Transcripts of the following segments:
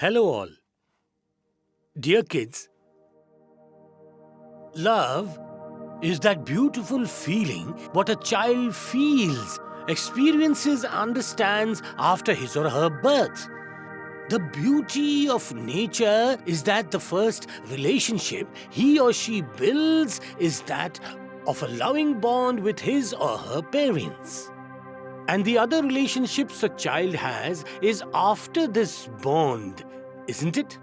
Hello, all. Dear kids, love is that beautiful feeling what a child feels, experiences, understands after his or her birth. The beauty of nature is that the first relationship he or she builds is that of a loving bond with his or her parents. And the other relationships a child has is after this bond, isn't it?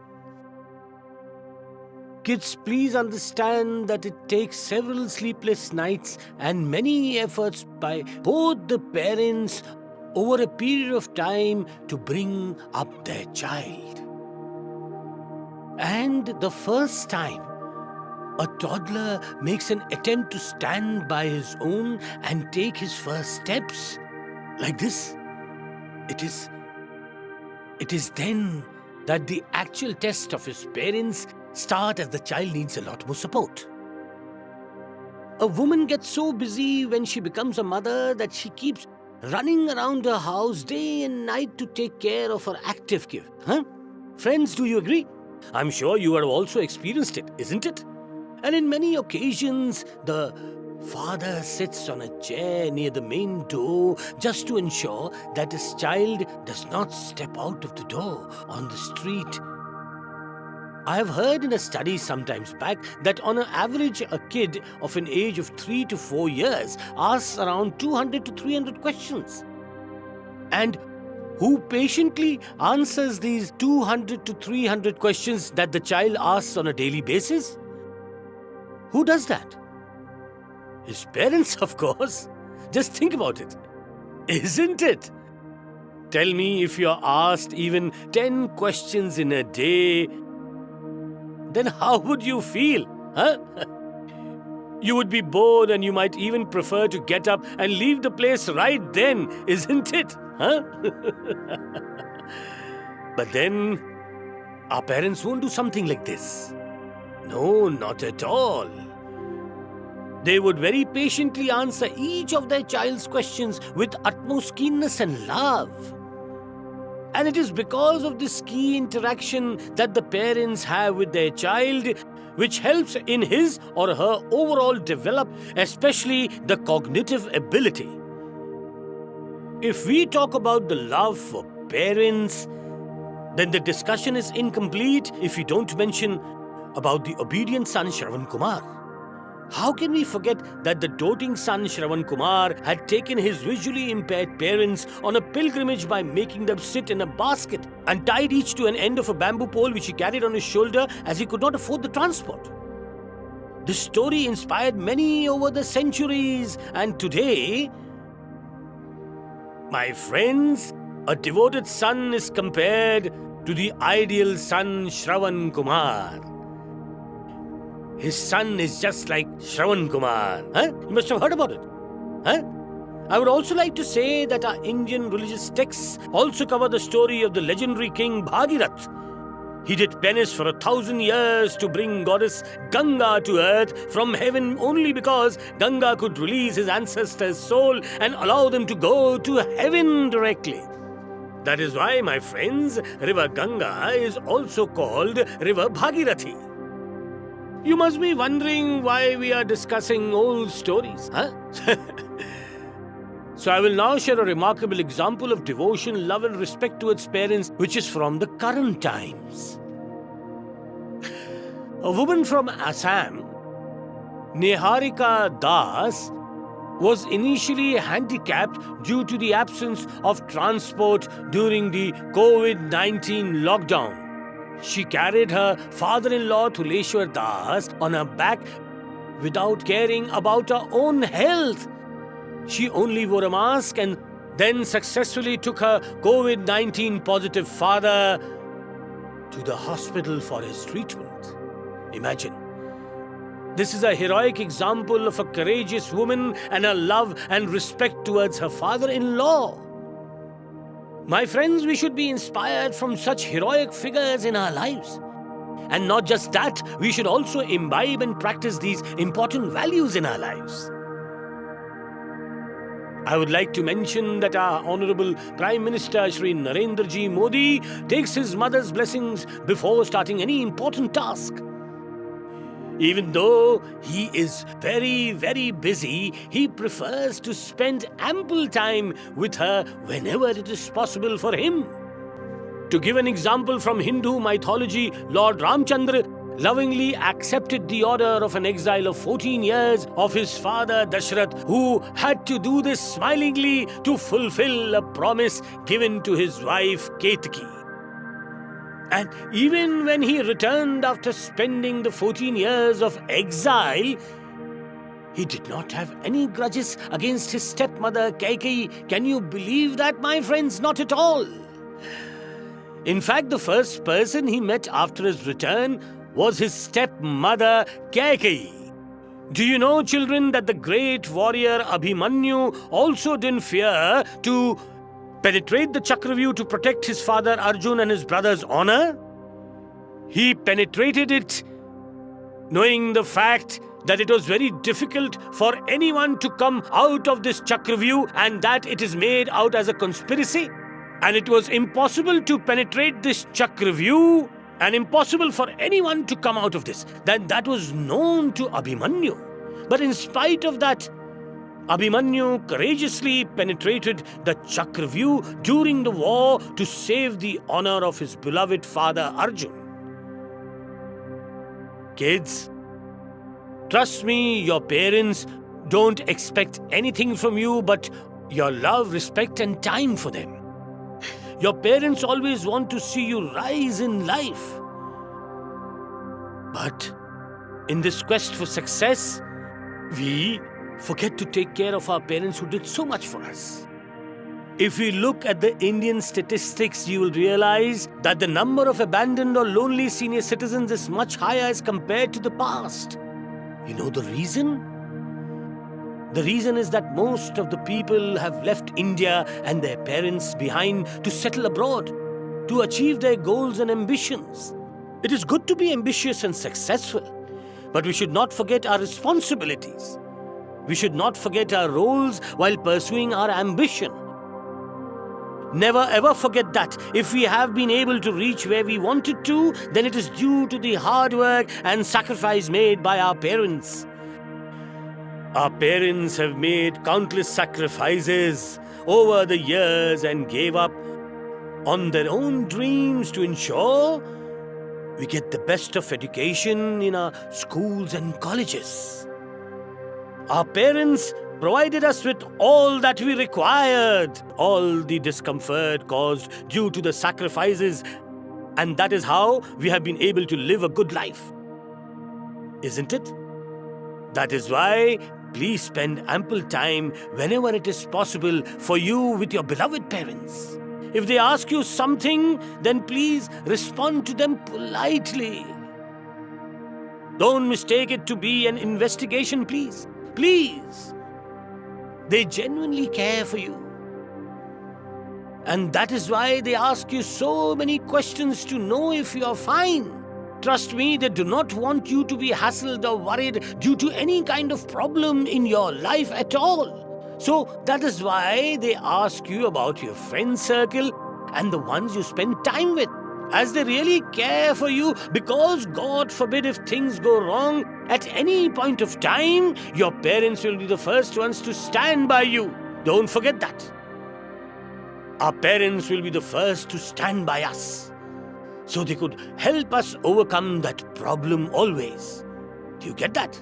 Kids, please understand that it takes several sleepless nights and many efforts by both the parents over a period of time to bring up their child. And the first time a toddler makes an attempt to stand by his own and take his first steps, like this, it is then that the actual test of his parents start, as the child needs a lot more support. A woman gets so busy when she becomes a mother that she keeps running around her house day and night to take care of her active kid. Huh? Friends, do you agree? I'm sure you have also experienced it, isn't it? And in many occasions, the father sits on a chair near the main door just to ensure that his child does not step out of the door on the street. I have heard in a study sometimes back that on an average a kid of an age of 3 to 4 years asks around 200 to 300 questions. And who patiently answers these 200 to 300 questions that the child asks on a daily basis? Who does that? His parents, of course. Just think about it. Isn't it? Tell me, if you're asked even 10 questions in a day, then how would you feel? Huh? You would be bored and you might even prefer to get up and leave the place right then, isn't it? Huh? But then, our parents won't do something like this. No, not at all. They would very patiently answer each of their child's questions with utmost keenness and love. And it is because of this key interaction that the parents have with their child which helps in his or her overall development, especially the cognitive ability. If we talk about the love for parents, then the discussion is incomplete if we don't mention about the obedient son Shravan Kumar. How can we forget that the doting son Shravan Kumar had taken his visually impaired parents on a pilgrimage by making them sit in a basket and tied each to an end of a bamboo pole which he carried on his shoulder as he could not afford the transport? This story inspired many over the centuries, and today, my friends, a devoted son is compared to the ideal son Shravan Kumar. His son is just like Shravan Kumar. Huh? You must have heard about it. Huh? I would also like to say that our Indian religious texts also cover the story of the legendary king Bhagirath. He did penance for 1,000 years to bring goddess Ganga to earth from heaven only because Ganga could release his ancestors' soul and allow them to go to heaven directly. That is why, my friends, River Ganga is also called River Bhagirathi. You must be wondering why we are discussing old stories, huh? So I will now share a remarkable example of devotion, love and respect towards parents, which is from the current times. A woman from Assam, Niharika Das, was initially handicapped due to the absence of transport during the COVID-19 lockdown. She carried her father-in-law Tuleshwar Das on her back without caring about her own health. She only wore a mask and then successfully took her COVID-19 positive father to the hospital for his treatment. Imagine. This is a heroic example of a courageous woman and her love and respect towards her father-in-law. My friends, we should be inspired from such heroic figures in our lives. And not just that, we should also imbibe and practice these important values in our lives. I would like to mention that our Honorable Prime Minister Shri Narendra Ji Modi takes his mother's blessings before starting any important task. Even though he is very, very busy, he prefers to spend ample time with her whenever it is possible for him. To give an example from Hindu mythology, Lord Ramchandra lovingly accepted the order of an exile of 14 years of his father Dashrath, who had to do this smilingly to fulfill a promise given to his wife Ketki. And even when he returned after spending the 14 years of exile, he did not have any grudges against his stepmother Kaikeyi. Can you believe that, my friends? Not at all. In fact, the first person he met after his return was his stepmother Kaikeyi. Do you know, children, that the great warrior Abhimanyu also didn't fear to penetrate the Chakravyuh to protect his father Arjun and his brother's honor? He penetrated it knowing the fact that it was very difficult for anyone to come out of this Chakravyuh and that it is made out as a conspiracy. And it was impossible to penetrate this Chakravyuh and impossible for anyone to come out of this. Then that was known to Abhimanyu. But in spite of that, Abhimanyu courageously penetrated the Chakravyuh during the war to save the honor of his beloved father Arjun. Kids, trust me, your parents don't expect anything from you but your love, respect, and time for them. Your parents always want to see you rise in life. But in this quest for success, we forget to take care of our parents who did so much for us. If we look at the Indian statistics, you will realize that the number of abandoned or lonely senior citizens is much higher as compared to the past. You know the reason? The reason is that most of the people have left India and their parents behind to settle abroad, to achieve their goals and ambitions. It is good to be ambitious and successful, but we should not forget our responsibilities. We should not forget our roles while pursuing our ambition. Never ever forget that if we have been able to reach where we wanted to, then it is due to the hard work and sacrifice made by our parents. Our parents have made countless sacrifices over the years and gave up on their own dreams to ensure we get the best of education in our schools and colleges. Our parents provided us with all that we required, all the discomfort caused due to the sacrifices, and that is how we have been able to live a good life. Isn't it? That is why please spend ample time whenever it is possible for you with your beloved parents. If they ask you something, then please respond to them politely. Don't mistake it to be an investigation, please. Please. They genuinely care for you. And that is why they ask you so many questions to know if you are fine. Trust me, they do not want you to be hassled or worried due to any kind of problem in your life at all. So that is why they ask you about your friend circle and the ones you spend time with, as they really care for you, because God forbid if things go wrong at any point of time, your parents will be the first ones to stand by you. Don't forget that. Our parents will be the first to stand by us, so they could help us overcome that problem always. Do you get that?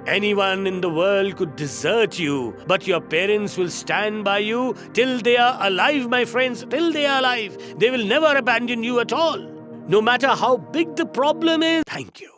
Anyone in the world could desert you, but your parents will stand by you till they are alive, my friends, till they are alive. They will never abandon you at all, no matter how big the problem is. Thank you.